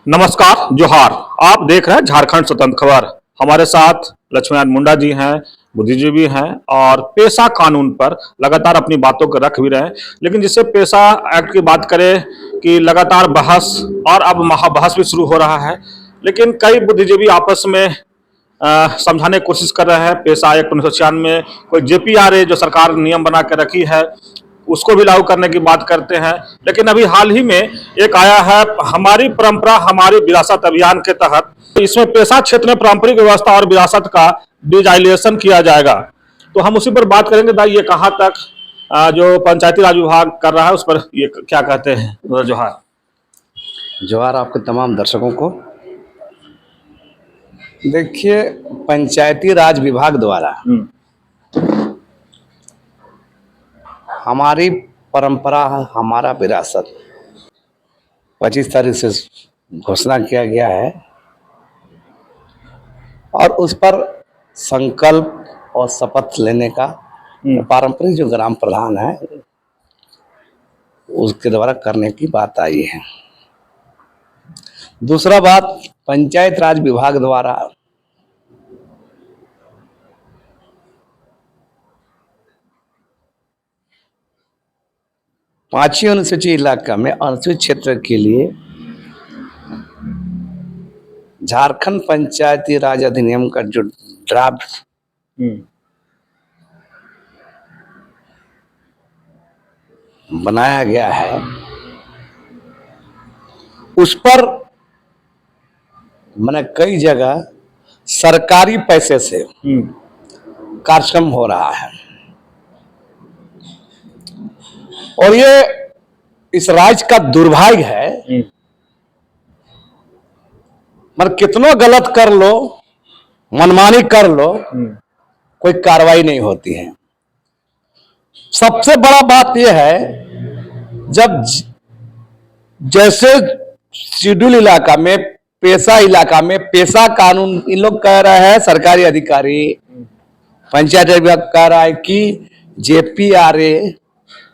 नमस्कार, जोहार। आप देख रहे हैं झारखंड स्वतंत्र खबर। हमारे साथ लक्ष्मीनारायण मुंडा जी हैं, बुद्धिजीवी हैं और पेशा कानून पर लगातार अपनी बातों को रख भी रहे हैं। लेकिन जिससे पेशा एक्ट की बात करें कि लगातार बहस और अब महाबहस भी शुरू हो रहा है। लेकिन कई बुद्धिजीवी आपस में समझाने की कोशिश कर रहे हैं। पेशा एक्ट 1996 कोई JPRA जो सरकार नियम बना के रखी है उसको भी लागू करने की बात करते हैं। लेकिन अभी हाल ही में एक आया है हमारी परंपरा हमारी विरासत अभियान के तहत। इसमें पेशा क्षेत्र में पारंपरिक व्यवस्था और विरासत का डिजिटाइजेशन किया जाएगा। तो हम उसी पर बात करेंगे। भाई ये कहाँ तक जो पंचायती राज विभाग कर रहा है उस पर ये क्या कहते हैं? जोहार। जोहार आपके तमाम दर्शकों को। देखिए, पंचायती राज विभाग द्वारा हमारी परंपरा हमारा विरासत 25 तारीख से घोषणा किया गया है और उस पर संकल्प और शपथ लेने का पारंपरिक जो ग्राम प्रधान है उसके द्वारा करने की बात आई है। दूसरा बात, पंचायत राज विभाग द्वारा पांचवी अनुसूचित इलाका में अनुसूचित क्षेत्र के लिए झारखंड पंचायती राज अधिनियम का जो ड्राफ्ट बनाया गया है उस पर मैंने कई जगह सरकारी पैसे से कार्यक्रम हो रहा है और ये इस राज्य का दुर्भाग्य है। मतलब कितना गलत कर लो, मनमानी कर लो, कोई कार्रवाई नहीं होती है। सबसे बड़ा बात यह है, जब जैसे शेड्यूल इलाका में, पेशा इलाका में पेशा कानून इन लोग कह रहे हैं, सरकारी अधिकारी पंचायत विभाग कह रहा है कि JPRA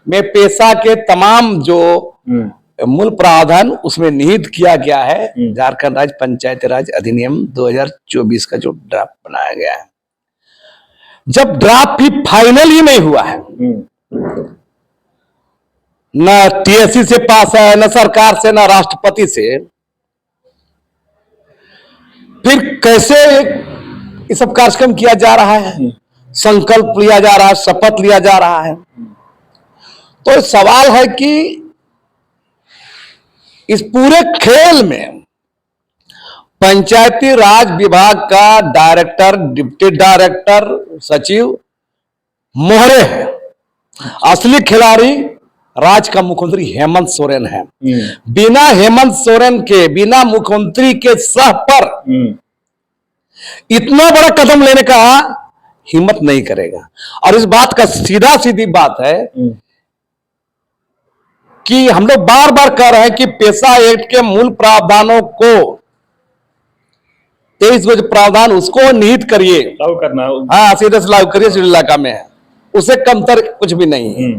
में पेशा के तमाम जो मूल प्रावधान उसमें निहित किया गया है। झारखंड राज्य पंचायती राज अधिनियम 2024 का जो ड्राफ्ट बनाया गया है, जब ड्राफ्ट भी फाइनल ही नहीं हुआ है, न TSC से पास है, न सरकार से, न राष्ट्रपति से, फिर कैसे ये सब कार्यक्रम किया जा रहा है, संकल्प लिया जा रहा है, शपथ लिया जा रहा है। तो सवाल है कि इस पूरे खेल में पंचायती राज विभाग का डायरेक्टर, डिप्टी डायरेक्टर, सचिव मोहरे है। असली खिलाड़ी राज्य का मुख्यमंत्री हेमंत सोरेन है। बिना हेमंत सोरेन के, बिना मुख्यमंत्री के सह पर इतना बड़ा कदम लेने का हिम्मत नहीं करेगा। और इस बात का सीधा सीधी बात है कि हम लोग बार बार कह रहे हैं कि पेशा एक्ट के मूल प्रावधानों को 23 जो प्रावधान उसको निहित करिए, लागू करना। हाँ, सीधे से लागू करिए। शेड्यूल इलाका में है, उसे कमतर कुछ भी नहीं है।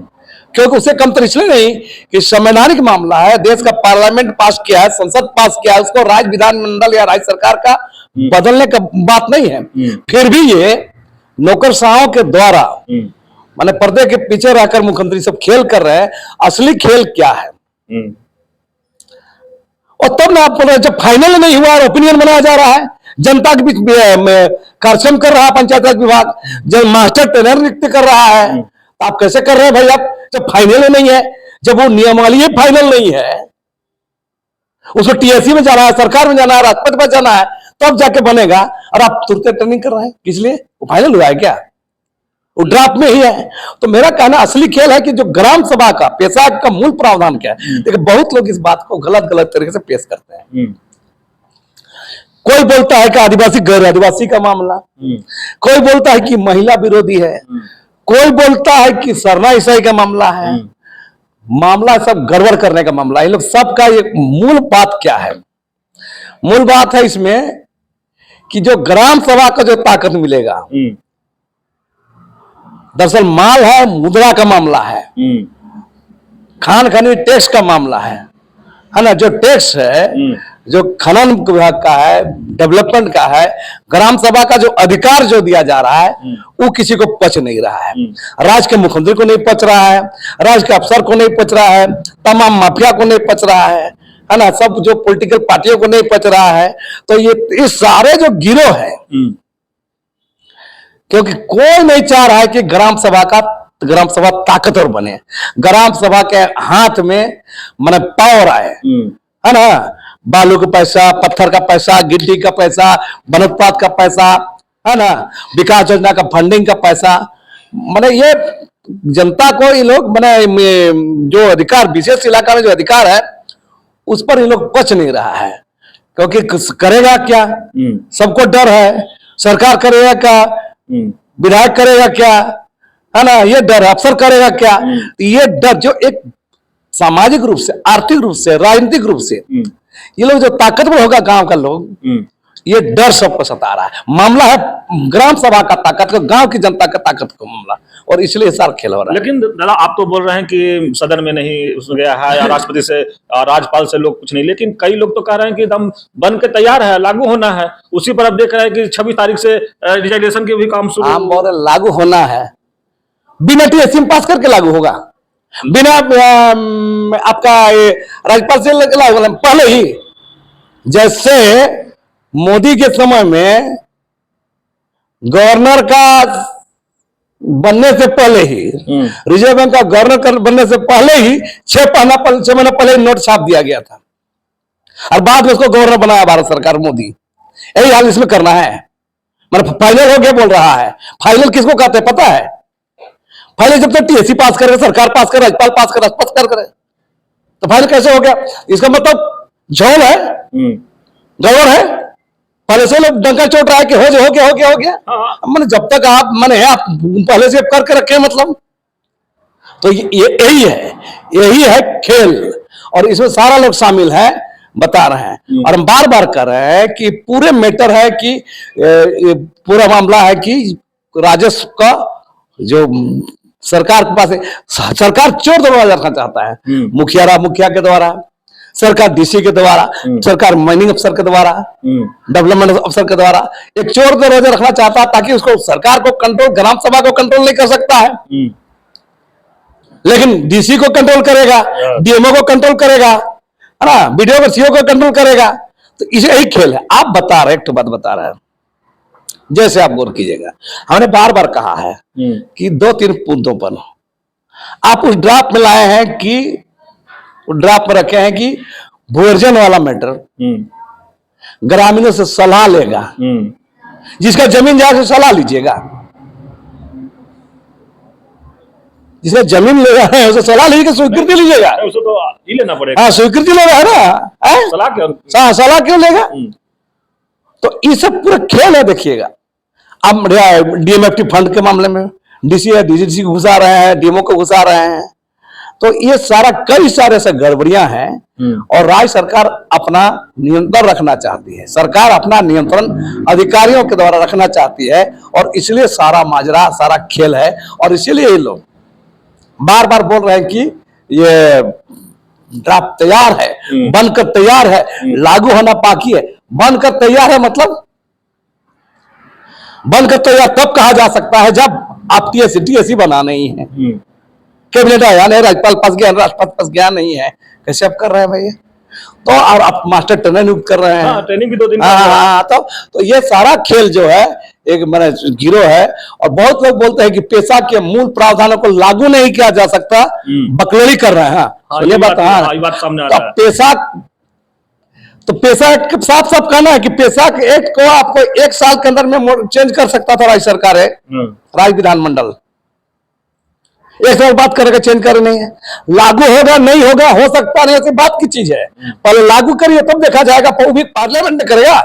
क्योंकि उसे कमतर इसलिए नहीं कि संवैधानिक मामला है, देश का पार्लियामेंट पास किया है, संसद पास किया है, उसको राज्य विधानमंडल या राज्य सरकार का बदलने का बात नहीं है। फिर भी ये नौकरशाहों के द्वारा माने पर्दे के पीछे रहकर मुख्यमंत्री सब खेल कर रहे हैं। असली खेल क्या है? और तब ना आप जब फाइनल नहीं हुआ और ओपिनियन बनाया जा रहा है, जनता के बीच कार्यक्रम कर रहा है पंचायत राज विभाग, जब मास्टर ट्रेनर नियुक्त कर रहा है, तो आप कैसे कर रहे हैं भाई? आप जब फाइनल नहीं है, जब वो नियमावली फाइनल नहीं है, उसको TSC में जाना है, सरकार में जाना है, राष्ट्रपति में जाना है, तब जाके बनेगा। और आप तुरंत ट्रेनिंग कर रहे हैं, किस लिए? वो फाइनल हुआ है क्या? वो ड्राफ्ट में ही है। तो मेरा कहना असली खेल है कि जो ग्राम सभा का पेशा का मूल प्रावधान क्या है। लेकिन बहुत लोग इस बात को गलत गलत तरीके से पेश करते हैं। कोई बोलता है कि आदिवासी गैर आदिवासी का मामला, कोई बोलता है कि महिला विरोधी है, कोई बोलता है कि सरना ईसाई का मामला है। मामला सब गड़बड़ करने का मामला है। लोग सबका ये मूल बात क्या है? मूल बात है इसमें कि जो ग्राम सभा का जो ताकत मिलेगा, दरअसल माल है, मुद्रा का मामला है, खान खनी टैक्स का मामला है ना। जो टैक्स है जो खनन विभाग का है, डेवलपमेंट का है, ग्राम सभा का जो अधिकार जो दिया जा रहा है वो किसी को पच नहीं रहा है। राज्य के मुख्यमंत्री को नहीं पच रहा है, राज्य के अफसर को नहीं पच रहा है, तमाम माफिया को नहीं पच रहा है ना, सब जो पॉलिटिकल पार्टियों को नहीं पच रहा है। तो ये सारे जो गिरोह है, क्योंकि कोई नहीं चाह रहा है कि ग्राम सभा ताकतवर बने, ग्राम सभा के हाथ में माने पावर आए, है ना। बालू का पैसा, पत्थर का पैसा, गिट्टी का पैसा, वनोत्पाद का पैसा, है ना, विकास योजना का फंडिंग का पैसा, माने ये जनता को ये लोग माने जो अधिकार, विशेष इलाका में जो अधिकार है उस पर ये लोग पच नहीं रहा है। क्योंकि करेगा क्या, सबको डर है, सरकार करेगा क्या, विधायक करेगा क्या, है ना, ये डर, अफसर करेगा क्या। ये डर जो एक सामाजिक रूप से, आर्थिक रूप से, राजनीतिक रूप से ये लोग जो ताकतवर होगा गांव का लोग, ये डर सबको सता रहा है। मामला है ग्राम सभा का ताकत का, गांव की जनता का ताकत का मामला, और इसलिए सारा खेल हो रहा है। लेकिन दादा आप तो बोल रहे हैं कि सदन में नहीं उसमें गया है, या राष्ट्रपति से, राज्यपाल से लोग कुछ नहीं, लेकिन कई लोग तो कह रहे हैं कि एकदम बन के तैयार है, लागू होना है। उसी पर अब देख रहे हैं कि 26 तारीख से रिजर्वेशन के भी काम शुरू, हम बोल रहे लागू होना है, बिना टीएससी में पास करके लागू होगा, बिना आपका राज्यपाल से लागू होगा। पहले ही जैसे मोदी के समय में गवर्नर का बनने से पहले ही, रिजर्व बैंक का गवर्नर बनने से पहले ही 6 महीना पहले नोट छाप दिया गया था, और बाद में उसको गवर्नर बनाया भारत सरकार मोदी। यही हाल इसमें करना है, मतलब फाइनल हो गया बोल रहा है। फाइनल किसको कहते हैं पता है? फाइनल जब तक टीएससी पास करे, सरकार पास करे, राज्यपाल पास करे, राष्ट्रपति करे, तो फाइनल कैसे हो गया? इसका मतलब झोल है, गड़बड़ है। पहले से लोग डंका चोट रहा है कि हो गया। मैंने जब तक आप आप पहले से करके रखे, मतलब तो यही है खेल, और इसमें सारा लोग शामिल है, बता रहे हैं। और हम बार बार कर रहे हैं कि पूरे मैटर है कि पूरा मामला है कि राजस्व का जो सरकार के पास है, सरकार चोर दरवाजा रखना चाहता है, मुखिया के द्वारा, सरकार डीसी के द्वारा, सरकार माइनिंग अफसर के द्वारा, डेवलपमेंट अफसर के द्वारा एक चोर दरवाजा रखना चाहता है, ताकि उसको सरकार को कंट्रोल, ग्राम सभा को कंट्रोल नहीं कर सकता है, लेकिन डीसी को कंट्रोल करेगा, डीएमओ को कंट्रोल करेगा, है ना, बीडीओ को, सीओ को कंट्रोल करेगा। तो इसे यही खेल है। आप बता रहे, एक तो बात बता रहे हैं, जैसे आप गौर कीजिएगा, हमने बार बार कहा है कि 2-3 मुद्दों पर आप उस ड्राफ्ट में लाए हैं कि ड्राफ्ट में रखे हैं कि भूअर्जन वाला मैटर ग्रामीणों से सलाह लेगा, जिसका जमीन जाए से सलाह लीजिएगा, जिसका जमीन ले रहा है उसे सलाह लीजिएगा, स्वीकृति लीजिएगा, उसे तो ही लेना पड़ेगा। हाँ, स्वीकृति लेगा, है ना, सलाह क्यों लेगा? तो ये सब पूरा खेल है। देखिएगा, अब डीएमएफटी फंड के मामले में डीसी है, डीजीसी को घुसा रहे हैं, डीएमओ को घुसा रहे हैं, तो ये सारा कई सारे से गड़बड़ियां हैं, और राज्य सरकार अपना नियंत्रण रखना चाहती है, सरकार अपना नियंत्रण अधिकारियों के द्वारा रखना चाहती है, और इसलिए सारा माजरा, सारा खेल है। और इसीलिए ये लोग बार बार बोल रहे हैं कि ये ड्राफ्ट तैयार है, बनकर तैयार है, लागू होना बाकी है। बनकर तैयार है मतलब बनकर तैयार तब कहा जा सकता है जब आप टीएससी बना नहीं है, कैबिनेट आया नहीं, राज्यपाल पास गया, राष्ट्रपति पास गया नहीं है, कैसे आप कर रहे हैं भैया? तो और आप मास्टर ट्रेनर नियुक्त कर रहे हैं, ट्रेनिंग भी 2 दिन। तो ये सारा खेल जो है एक मैंने गिरोह है। और बहुत लोग बोलते हैं कि पेशा के मूल प्रावधानों को लागू नहीं किया जा सकता, बकलोली कर रहे हैं। ये बात सामने आ रहा है। पेशा साफ साफ कहना है कि पेशा एक्ट को आपको 1 साल के अंदर में चेंज कर सकता था राज्य सरकार है, राज्य विधानमंडल 1 साल बात करके चेंज कर नहीं है। लागू होगा नहीं होगा, हो सकता नहीं, ऐसी बात की चीज है। पहले लागू करिए तब देखा जाएगा, वो भी पार्लियामेंट ने करेगा,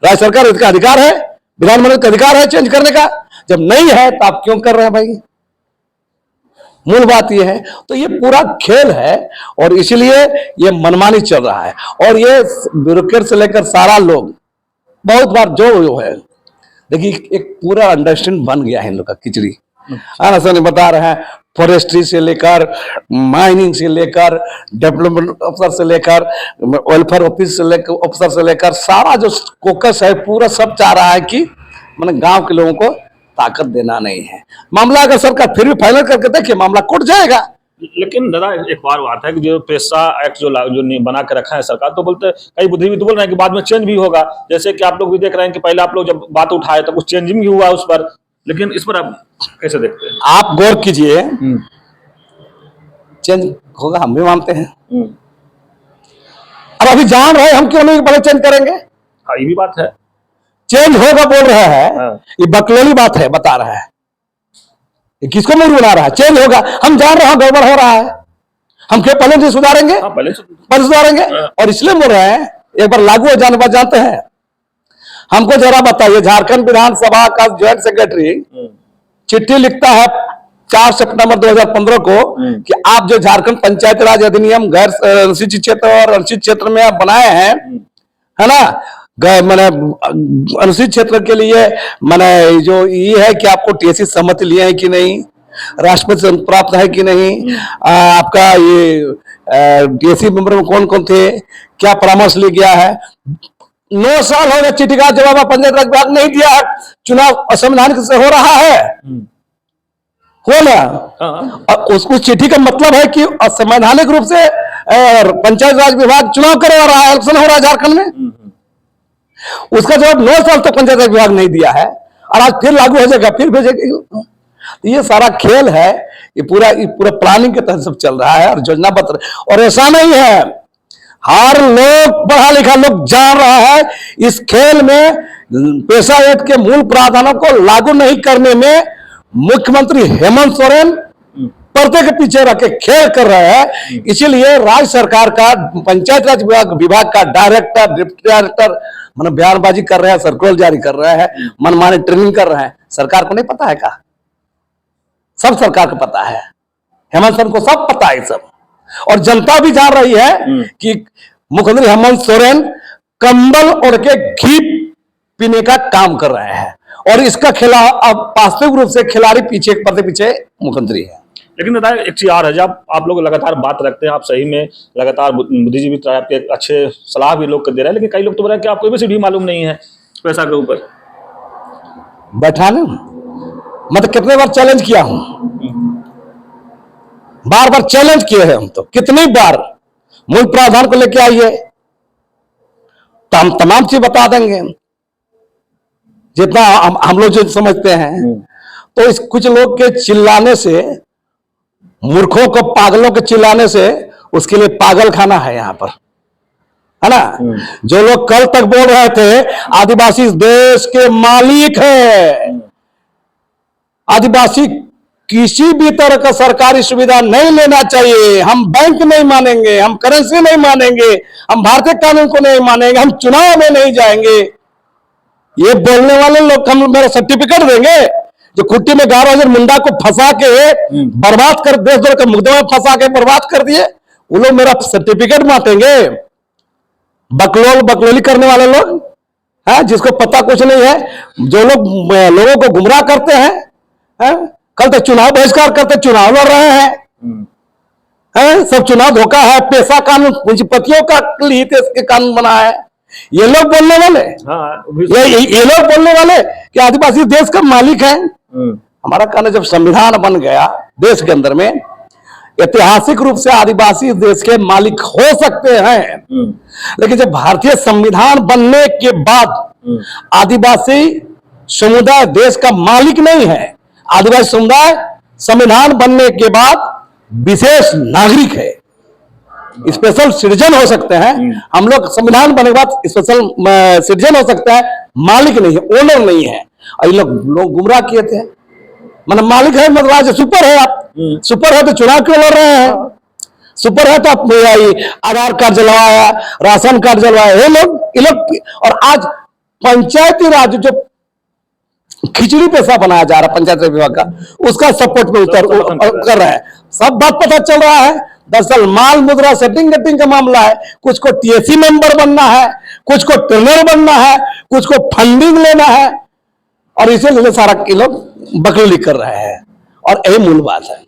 राज्य सरकार का अधिकार है, विधानमंडल का अधिकार है चेंज करने का। जब नहीं है तो आप क्यों कर रहे हैं भाई? मूल बात यह है। तो ये पूरा खेल है, और इसलिए ये मनमानी चल रहा है। और ये ब्यूरोक्रेट से लेकर सारा लोग बहुत बार जो है, देखिए एक पूरा अंडरस्टैंड बन गया है इन लोग का खिचड़ी। है ना सर, बता रहे हैं फॉरेस्ट्री से लेकर माइनिंग से लेकर डेवलपमेंट अफसर से लेकर वेलफेयर ऑफिस से लेकर अफसर से लेकर सारा जो फोकस है पूरा सब चाह रहा है कि मतलब गांव के लोगों को ताकत देना नहीं है। मामला अगर सरकार फिर भी फाइनल करके देखिए मामला कोर्ट जाएगा। लेकिन दादा एक बार बात है कि जो पेशा एक्ट जो बना के रखा है सरकार, तो बोलते कई बुद्धिजीवी तो बोल रहे हैं कि बाद में चेंज भी होगा। जैसे कि आप लोग भी देख रहे हैं कि पहले आप लोग जब बात उठाए तो कुछ चेंजिंग भी हुआ उस पर, लेकिन इस पर आप कैसे देखते हैं? आप गौर कीजिए, चेंज होगा हम भी मानते हैं। अब अभी जान रहे हम क्यों नहीं बड़े चेंज करेंगे? हाँ, ये भी बात है। चेंज होगा बोल रहा है, हाँ। ये बकलोली बात है, बता रहा है। ये किसको मूर्ख बना रहा है? चेंज होगा, हम जान रहे हैं गड़बड़ हो रहा है, हम क्यों पहले नहीं सुधारेंगे? हाँ, पहले सुधारेंगे। और इसलिए बोल रहे हैं एक बार लागू हो जाने बाद जानते हैं। हमको जरा बताइए, झारखंड विधानसभा का ज्वाइंट सेक्रेटरी चिट्ठी लिखता है 4 सितंबर 2015 को कि आप जो झारखंड पंचायत राज अधिनियम गैर अनुसूचित क्षेत्र और अनुसूचित क्षेत्र में आप बनाए हैं, है ना, मैंने अनुसूचित क्षेत्र के लिए मैंने जो ये है कि आपको टीएसी सहमति लिए है कि नहीं, राष्ट्रपति से प्राप्त है कि नहीं, आपका ये टीएसी मेंबर में कौन कौन थे, क्या परामर्श लिया गया है। 9 साल हो गए, चिट्ठी का जवाब पंचायत राज विभाग नहीं दिया है। चुनाव असंवैधानिक से हो रहा है, हो ना। उस चिट्ठी का मतलब है कि असंवैधानिक रूप से पंचायत राज विभाग चुनाव करवा रहा है, इलेक्शन हो रहा है झारखंड में। उसका जवाब 9 साल तक पंचायत राज विभाग नहीं दिया है और आज फिर लागू हो जाएगा, फिर भेजेगा। ये सारा खेल है, ये पूरा प्लानिंग के तहत सब चल रहा है और योजनाबद्ध। और ऐसा नहीं है, हर लोग पढ़ा लिखा लोग जान रहा है इस खेल में पेशा एक्ट के मूल प्रावधानों को लागू नहीं करने में मुख्यमंत्री हेमंत सोरेन पर्दे के पीछे रख के खेल कर रहे हैं। इसीलिए राज्य सरकार का पंचायत राज विभाग का डायरेक्टर, डिप्टी डायरेक्टर मतलब बयानबाजी कर रहे हैं, सर्कुलर जारी कर रहे हैं, मनमानी ट्रेनिंग कर रहे हैं। सरकार को नहीं पता है का? सब सरकार को पता है, हेमंत सोरेन को सब पता है सब। और जनता भी जान रही है कि मुख्यमंत्री हेमंत सोरेन कंबल ओढ़ के घी पीने का काम कर रहे हैं और इसका खिला अब वास्तविक रूप से खिलाड़ी पीछे पर्दे पीछे मुख्यमंत्री है। लेकिन दादा एक चीज और है, जब आप लोग लगातार बात रखते हैं, आप सही में लगातार बुद्धिजीवी आपके अच्छे सलाह भी लोग को दे रहे हैं, लेकिन कई लोग तो बोल रहे हैं कि आपको भी भी मालूम नहीं है पैसा के ऊपर बैठाने। मतलब कितने बार चैलेंज किया हूं, बार बार चैलेंज किए हैं हम, तो कितनी बार मूल प्रावधान को लेके आइए तो हम तमाम चीज बता देंगे जितना हम लोग जो समझते हैं। तो इस कुछ लोग के चिल्लाने से, मूर्खों को पागलों के चिल्लाने से, उसके लिए पागल खाना है यहाँ पर, है ना। जो लोग कल तक बोल रहे थे आदिवासी देश के मालिक है, आदिवासी किसी भी तरह का सरकारी सुविधा नहीं लेना चाहिए, हम बैंक नहीं मानेंगे, हम करेंसी नहीं मानेंगे, हम भारतीय कानून को नहीं मानेंगे, हम चुनाव में नहीं जाएंगे, ये बोलने वाले लोग हम मेरा सर्टिफिकेट देंगे। जो खुट्टी में 11,000 मुंडा को फंसा के बर्बाद कर, देश भर के मुकदमे फंसा के बर्बाद कर दिए, वो लोग मेरा सर्टिफिकेट बांटेंगे। बकलोली करने वाले लोग हैं, जिसको पता कुछ नहीं है, जो लोग लोगों को गुमराह करते हैं, कल तक चुनाव बहिष्कार करते, चुनाव लड़ रहे हैं, सब चुनाव धोखा है, पेशा कानून पूंजीपतियों का हित इसके कानून बना है। ये लोग बोलने वाले, ये लोग बोलने वाले कि आदिवासी देश का मालिक है। हमारा कहना, जब संविधान बन गया देश के अंदर में, ऐतिहासिक रूप से आदिवासी देश के मालिक हो सकते हैं, लेकिन जब भारतीय संविधान बनने के बाद आदिवासी समुदाय देश का मालिक नहीं है। आदिवासी समुदाय संविधान बनने के बाद विशेष नागरिक है, स्पेशल सिटीजन हो सकते हैं। हम लोग संविधान बनने के बाद स्पेशल सिटीजन हो सकता है, मालिक नहीं है, ओनर नहीं है। और ये लोग गुमराह किए थे, मतलब मालिक है मतलब आज सुपर है। आप सुपर है तो चुनाव क्यों लड़ रहे हैं? सुपर है तो आप आधार कार्ड जलवाया, राशन कार्ड जलवाया, ये लोग। और आज पंचायती राज जो खिचड़ी पैसा बनाया जा रहा है पंचायत राज विभाग का, उसका सपोर्ट में कर रहा है। सब बात पता चल रहा है। दरअसल माल मुद्रा सेटिंग गेटिंग का मामला है। कुछ को टीएसी मेंबर बनना है, कुछ को ट्रेनर बनना है, कुछ को फंडिंग लेना है, और इसीलिए सारा ये लोग बकलोली कर रहे हैं। और यही मूल बात है।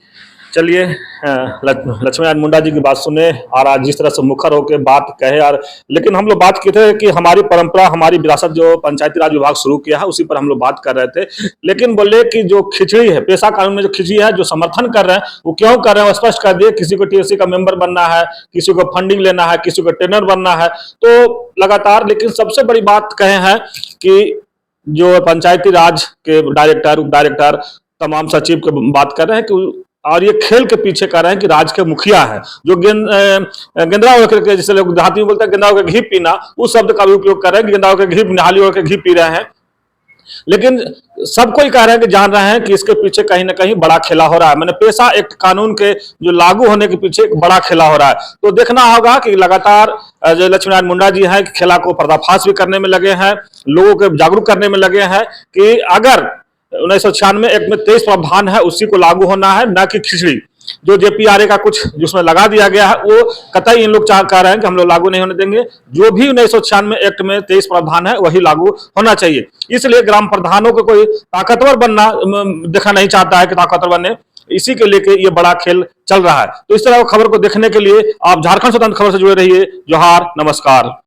चलिए लक्ष्मीनारायण मुंडा जी की बात सुने और आज जिस तरह से मुखर होकर बात कहे यार, लेकिन हम लोग बात की थे कि हमारी परंपरा, हमारी विरासत जो पंचायती राज विभाग शुरू किया है उसी पर हम लोग बात कर रहे थे। लेकिन बोले कि जो खिचड़ी है, पेशा कानून में जो खिचड़ी है, जो समर्थन कर रहे हैं वो क्यों कर रहे हैं, वो स्पष्ट कर दिए। किसी को टीएससी का मेंबर बनना है, किसी को फंडिंग लेना है, किसी को ट्रेनर बनना है, तो लगातार। लेकिन सबसे बड़ी बात कहे हैं कि जो पंचायती राज के डायरेक्टर, उप डायरेक्टर, तमाम सचिव की बात कर रहे हैं कि, और ये खेल के पीछे कर रहे हैं कि राज्य के मुखिया है जो गेंदा होकर के, जैसे लोग देहाती में बोलते हैं गेंदा होकर घी पीना, उस शब्द का भी उपयोग कर रहे हैं कि गेंदा होकर घी, निहाली होकर घी पी रहे हैं। लेकिन सबको ही कह रहे हैं कि जान रहे हैं कि इसके पीछे कहीं ना कहीं बड़ा खेला हो रहा है। मैंने पेशा एक्ट कानून के जो लागू होने के पीछे एक बड़ा खेला हो रहा है। तो देखना होगा कि लगातार जो लक्ष्मीनारायण मुंडा जी हैं खेला को पर्दाफाश भी करने में लगे हैं, लोगों को जागरूक करने में लगे हैं कि अगर 1996 एक्ट में 23 प्रावधान है उसी को लागू होना है, न कि खिचड़ी जो जेपीआरए का कुछ जिसमें लगा दिया गया है वो कतई इन लोग कह रहे हैं कि हम लोग लागू नहीं होने देंगे। जो भी 1996 एक्ट में 23 प्रावधान है वही लागू होना चाहिए। इसलिए ग्राम प्रधानों को कोई ताकतवर बनना देखना नहीं चाहता है कि ताकतवर बने, इसी के लेके ये बड़ा खेल चल रहा है। तो इस तरह खबर को देखने के लिए आप झारखंड स्वतंत्र खबर से जुड़े रहिए। जोहार, नमस्कार।